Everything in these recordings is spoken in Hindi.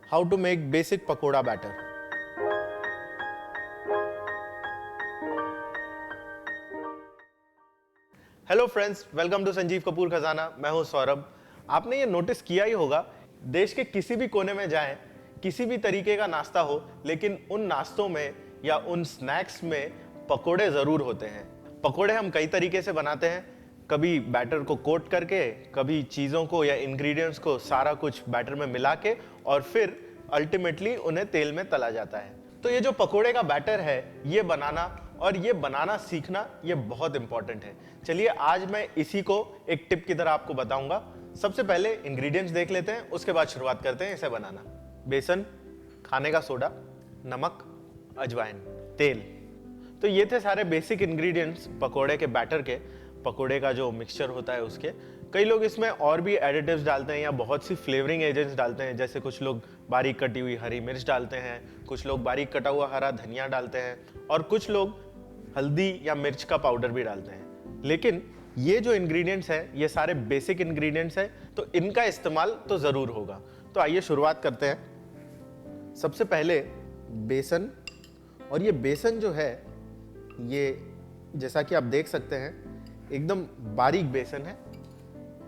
how to make basic pakoda batter. Hello friends, welcome to Sanjeev Kapoor Khazana. मैं हूं सौरभ। आपने ये नोटिस किया ही होगा, देश के किसी भी कोने में जाएं, किसी भी तरीके का नाश्ता हो, लेकिन उन नाश्तों में या उन स्नैक्स में पकोड़े जरूर होते हैं। पकोड़े हम कई तरीके से बनाते हैं, कभी बैटर को कोट करके, कभी चीज़ों को या इंग्रेडिएंट्स को सारा कुछ बैटर में मिला के और फिर अल्टीमेटली उन्हें तेल में तला जाता है। तो ये जो पकोड़े का बैटर है, ये बनाना और ये बनाना सीखना ये बहुत इंपॉर्टेंट है। चलिए आज मैं इसी को एक टिप की तरह आपको बताऊंगा। सबसे पहले इंग्रेडिएंट्स देख लेते हैं, उसके बाद शुरुआत करते हैं इसे बनाना। बेसन, खाने का सोडा, नमक, अजवाइन, तेल। तो ये थे सारे बेसिक इंग्रेडिएंट्स पकोड़े के बैटर के, पकोड़े का जो मिक्सचर होता है उसके। कई लोग इसमें और भी एडिटिव्स डालते हैं या बहुत सी फ्लेवरिंग एजेंट्स डालते हैं, जैसे कुछ लोग बारीक कटी हुई हरी मिर्च डालते हैं, कुछ लोग बारीक कटा हुआ हरा धनिया डालते हैं और कुछ लोग हल्दी या मिर्च का पाउडर भी डालते हैं। लेकिन ये जो इंग्रेडिएंट्स हैं, ये सारे बेसिक इंग्रेडिएंट्स हैं, तो इनका इस्तेमाल तो ज़रूर होगा। तो आइए शुरुआत करते हैं। सबसे पहले बेसन, और ये बेसन जो है, ये जैसा कि आप देख सकते हैं एकदम बारीक बेसन है।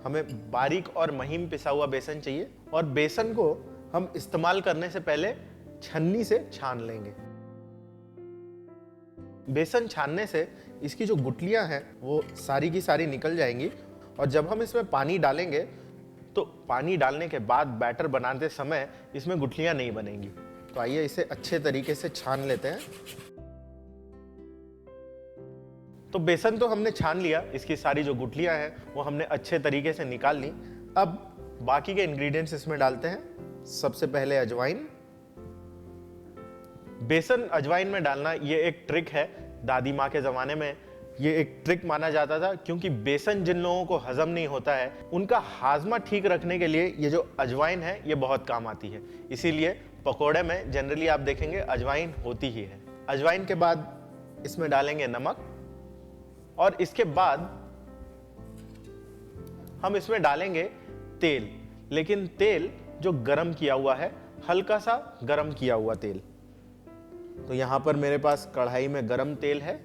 हमें बारीक और महीन पिसा हुआ बेसन चाहिए और बेसन को हम इस्तेमाल करने से पहले छन्नी से छान लेंगे। बेसन छानने से इसकी जो गुठलियां हैं वो सारी की सारी निकल जाएंगी और जब हम इसमें पानी डालेंगे तो पानी डालने के बाद बैटर बनाते समय इसमें गुठलियां नहीं बनेंगी। तो आइए इसे अच्छे तरीके से छान लेते हैं। तो बेसन तो हमने छान लिया, इसकी सारी जो गुठलियां हैं वो हमने अच्छे तरीके से निकाल ली। अब बाकी के इंग्रेडिएंट्स इसमें डालते हैं। सबसे पहले अजवाइन। बेसन अजवाइन में डालना ये एक ट्रिक है। दादी माँ के ज़माने में ये एक ट्रिक माना जाता था, क्योंकि बेसन जिन लोगों को हजम नहीं होता है उनका हाजमा ठीक रखने के लिए ये जो अजवाइन है ये बहुत काम आती है। इसीलिए पकोड़े में जनरली आप देखेंगे अजवाइन होती ही है। अजवाइन के बाद इसमें डालेंगे नमक और इसके बाद हम इसमें डालेंगे तेल, लेकिन तेल जो गरम किया हुआ है, हल्का सा गरम किया हुआ तेल। तो यहां पर मेरे पास कढ़ाई में गरम तेल है,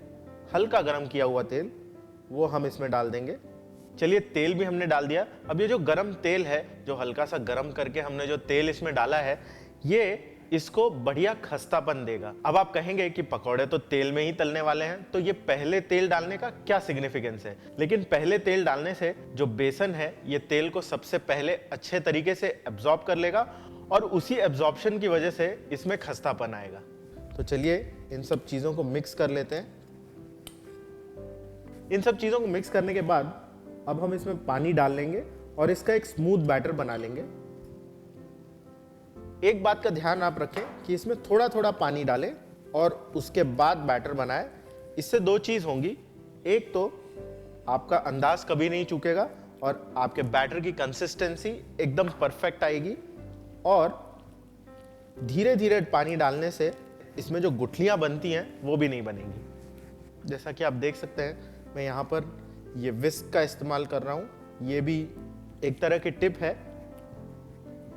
हल्का गरम किया हुआ तेल, वो हम इसमें डाल देंगे। चलिए तेल भी हमने डाल दिया। अब ये जो गरम तेल है, जो हल्का सा गरम करके हमने जो तेल इसमें डाला है, ये इसको बढ़िया खस्तापन देगा। अब आप कहेंगे कि पकौड़े तो तेल में ही तलने वाले हैं, तो ये पहले तेल डालने का क्या सिग्निफिकेंस है? लेकिन पहले तेल डालने से जो बेसन है ये तेल को सबसे पहले अच्छे तरीके से एब्जॉर्ब कर लेगा और उसी एब्जॉर्प्शन की वजह से इसमें खस्तापन आएगा। तो चलिए इन सब चीज़ों को मिक्स कर लेते हैं। इन सब चीज़ों को मिक्स करने के बाद अब हम इसमें पानी डाल लेंगे और इसका एक स्मूथ बैटर बना लेंगे। एक बात का ध्यान आप रखें कि इसमें थोड़ा थोड़ा पानी डालें और उसके बाद बैटर बनाएं। इससे दो चीज़ होंगी, एक तो आपका अंदाज कभी नहीं चूकेगा और आपके बैटर की कंसिस्टेंसी एकदम परफेक्ट आएगी, और धीरे धीरे पानी डालने से इसमें जो गुठलियां बनती हैं वो भी नहीं बनेंगी। जैसा कि आप देख सकते हैं, मैं यहाँ पर ये विस्क का इस्तेमाल कर रहा हूँ। ये भी एक तरह की टिप है।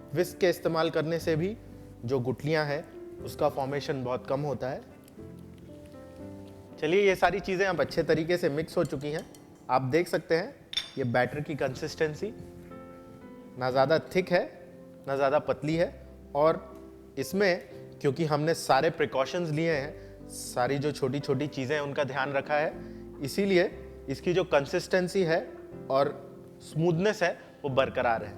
विस्क के इस्तेमाल करने से भी जो गुठलियां हैं उसका फॉर्मेशन बहुत कम होता है। चलिए ये सारी चीज़ें अब अच्छे तरीके से मिक्स हो चुकी हैं। आप देख सकते हैं ये बैटर की कंसिस्टेंसी ना ज़्यादा थिक है ना ज़्यादा पतली है, और इसमें क्योंकि हमने सारे प्रिकॉशंस लिए हैं, सारी जो छोटी छोटी चीज़ें हैं उनका ध्यान रखा है, इसीलिए इसकी जो कंसिस्टेंसी है और स्मूथनेस है वो बरकरार है।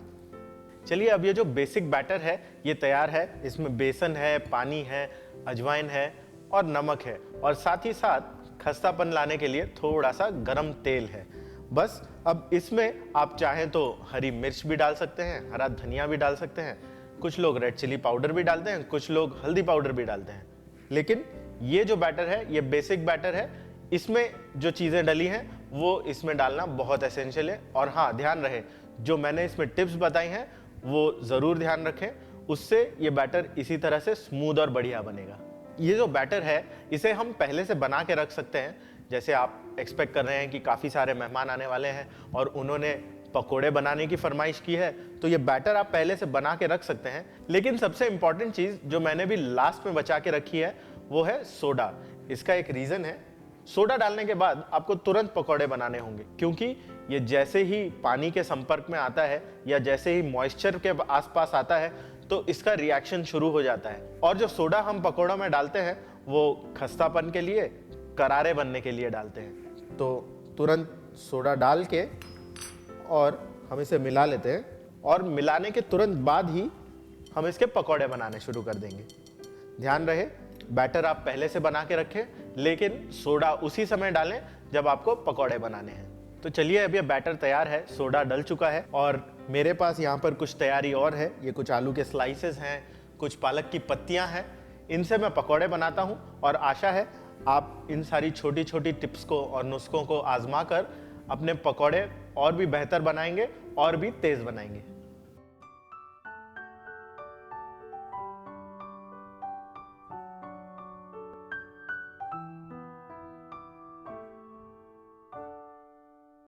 चलिए अब ये जो बेसिक बैटर है ये तैयार है। इसमें बेसन है, पानी है, अजवाइन है और नमक है, और साथ ही साथ खस्तापन लाने के लिए थोड़ा सा गरम तेल है। बस अब इसमें आप चाहें तो हरी मिर्च भी डाल सकते हैं, हरा धनिया भी डाल सकते हैं, कुछ लोग रेड चिली पाउडर भी डालते हैं, कुछ लोग हल्दी पाउडर भी डालते हैं। लेकिन ये जो बैटर है ये बेसिक बैटर है, इसमें जो चीज़ें डली हैं वो इसमें डालना बहुत एसेंशियल है। और हाँ, ध्यान रहे जो मैंने इसमें टिप्स बताई हैं वो ज़रूर ध्यान रखें, उससे ये बैटर इसी तरह से स्मूथ और बढ़िया बनेगा। ये जो बैटर है इसे हम पहले से बना के रख सकते हैं। जैसे आप एक्सपेक्ट कर रहे हैं कि काफ़ी सारे मेहमान आने वाले हैं और उन्होंने पकोड़े बनाने की फरमाइश की है, तो ये बैटर आप पहले से बना के रख सकते हैं। लेकिन सबसे इंपॉर्टेंट चीज जो मैंने भी लास्ट में बचा के रखी है वो है सोडा। इसका एक रीजन है, सोडा डालने के बाद आपको तुरंत पकोड़े बनाने होंगे, क्योंकि ये जैसे ही पानी के संपर्क में आता है या जैसे ही मॉइस्चर के आसपास आता है तो इसका रिएक्शन शुरू हो जाता है। और जो सोडा हम पकोड़ों में डालते हैं वो खस्तापन के लिए, करारे बनने के लिए डालते हैं। तो तुरंत सोडा डाल के और हम इसे मिला लेते हैं, और मिलाने के तुरंत बाद ही हम इसके पकोड़े बनाने शुरू कर देंगे। ध्यान रहे, बैटर आप पहले से बना के रखें, लेकिन सोडा उसी समय डालें जब आपको पकोड़े बनाने हैं। तो चलिए, अब ये बैटर तैयार है, सोडा डल चुका है और मेरे पास यहाँ पर कुछ तैयारी और है। ये कुछ आलू के स्लाइसेस हैं, कुछ पालक की पत्तियाँ हैं, इनसे मैं पकोड़े बनाता हूँ और आशा है आप इन सारी छोटी छोटी टिप्स को और नुस्खों को आजमा कर अपने पकोड़े और भी बेहतर बनाएंगे और भी तेज़ बनाएंगे।